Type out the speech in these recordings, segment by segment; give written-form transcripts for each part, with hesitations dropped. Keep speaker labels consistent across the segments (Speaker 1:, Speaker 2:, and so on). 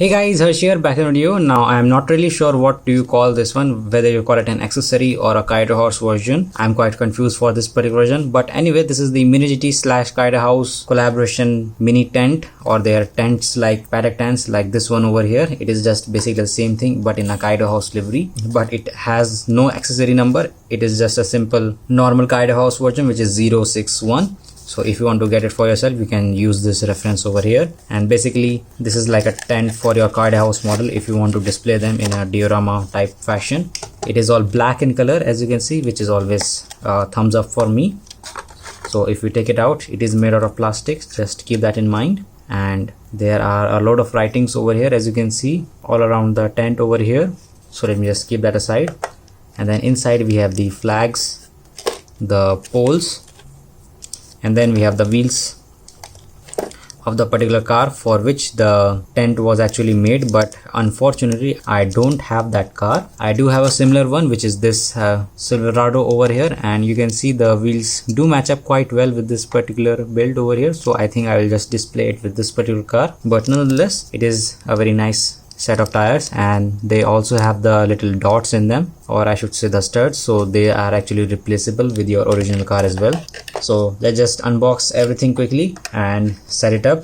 Speaker 1: Hey guys, Harsh here, back in the video. Now I am not really sure what do you call this one, whether you call it an accessory or a KaidoHouse version. I'm quite confused for this particular version, but anyway, this is the MiniGT / KaidoHouse collaboration mini tent, or their tents like paddock tents like this one over here. It is just basically the same thing but in a KaidoHouse livery, but it has no accessory number. It is just a simple normal KaidoHouse version, which is 061. So if you want to get it for yourself, you can use this reference over here. And basically this is like a tent for your KaidoHouse model if you want to display them in a diorama type fashion. It is all black in color, as you can see, which is always a thumbs up for me. So if we take it out, it is made out of plastics, just keep that in mind. And there are a lot of writings over here, as you can see, all around the tent over here. So let me just keep that aside. And then inside we have the flags, the poles, and then we have the wheels of the particular car for which the tent was actually made, but unfortunately I don't have that car. I do have a similar one, which is this Silverado over here, and you can see the wheels do match up quite well with this particular build over here. So I think I will just display it with this particular car, but nonetheless it is a very nice set of tires, and they also have the little dots in them, or I should say the studs, so they are actually replaceable with your original car as well. So let's just unbox everything quickly and set it up.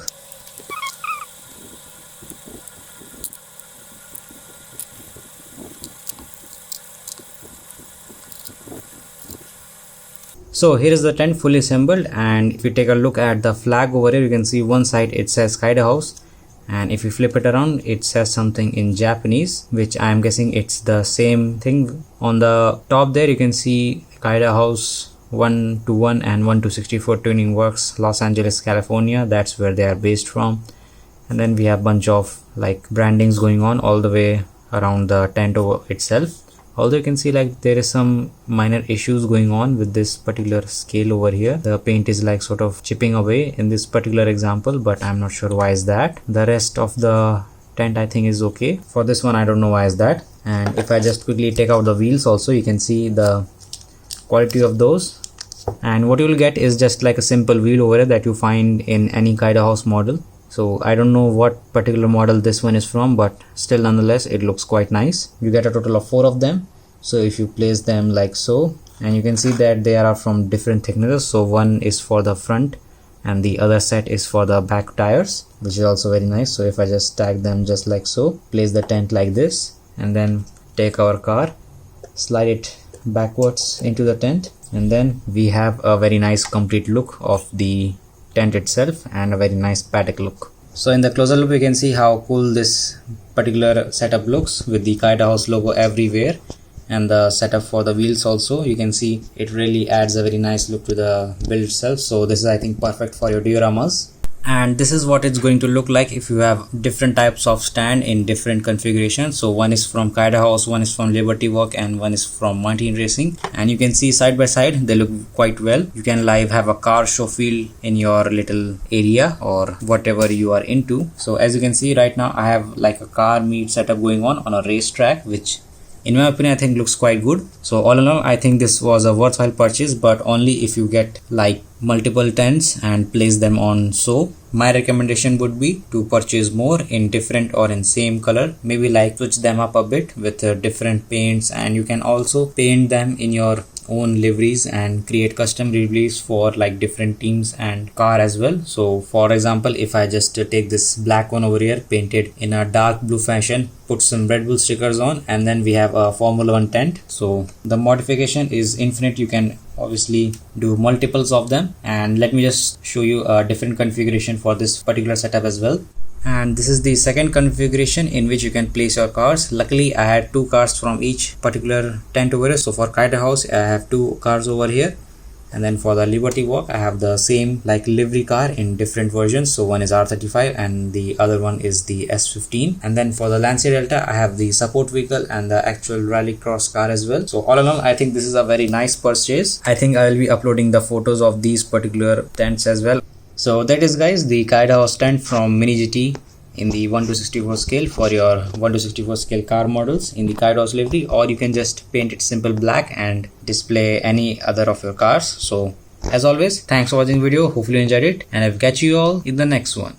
Speaker 1: So here is the tent fully assembled, and if you take a look at the flag over here, you can see one side it says KaidoHouse, and if you flip it around it says something in Japanese, which I am guessing it's the same thing. On the top there you can see KaidoHouse 121 and 1264 Tuning Works, Los Angeles, California. That's where they are based from. And then we have bunch of like brandings going on all the way around the tent over itself. Although you can see like there is some minor issues going on with this particular scale over here. The paint is like sort of chipping away in this particular example, but I'm not sure why is that. The rest of the tent I think is okay. For this one I don't know why is that. And if I just quickly take out the wheels also, you can see the quality of those. And what you will get is just like a simple wheel over here that you find in any KaidoHouse model. So I don't know what particular model this one is from, but still nonetheless it looks quite nice. You get a total of 4 of them. So if you place them like so, and you can see that they are from different thicknesses. So one is for the front and the other set is for the back tires, which is also very nice. So if I just stack them just like so, place the tent like this, and then take our car, slide it backwards into the tent, and then we have a very nice complete look of the tent itself and a very nice paddock look. So in the closer look you can see how cool this particular setup looks with the KaidoHouse logo everywhere, and the setup for the wheels also. You can see it really adds a very nice look to the build itself. So this is I think perfect for your dioramas. And this is what it's going to look like if you have different types of stand in different configurations. So one is from KaidoHouse, one is from Liberty Walk, and one is from Mountain Racing. And you can see side by side they look quite well. You can live have a car show feel in your little area or whatever you are into. So as you can see right now I have like a car meet setup going on a racetrack, which in my opinion I think looks quite good. So all in all I think this was a worthwhile purchase, but only if you get like multiple tents and place them on. So my recommendation would be to purchase more in different or in same color, maybe like switch them up a bit with different paints, and you can also paint them in your own liveries and create custom liveries for like different teams and car as well. So for example, if I just take this black one over here, painted in a dark blue fashion, put some Red Bull stickers on, and then we have a Formula 1 tent. So the modification is infinite. You can obviously do multiples of them, and let me just show you a different configuration for this particular setup as well. And this is the second configuration in which you can place your cars. Luckily I had 2 cars from each particular tent over here. So for KaidoHouse I have 2 cars over here, and then for the Liberty Walk I have the same like livery car in different versions. So one is R35 and the other one is the S15. And then for the Lancia Delta I have the support vehicle and the actual rallycross car as well. So all in all I think this is a very nice purchase. I think I will be uploading the photos of these particular tents as well. So that is guys the KaidoHouse tent from MiniGT in the 1:64 scale for your 1:64 scale car models in the KaidoHouse livery, or you can just paint it simple black and display any other of your cars. So as always, thanks for watching the video, hopefully you enjoyed it, and I'll catch you all in the next one.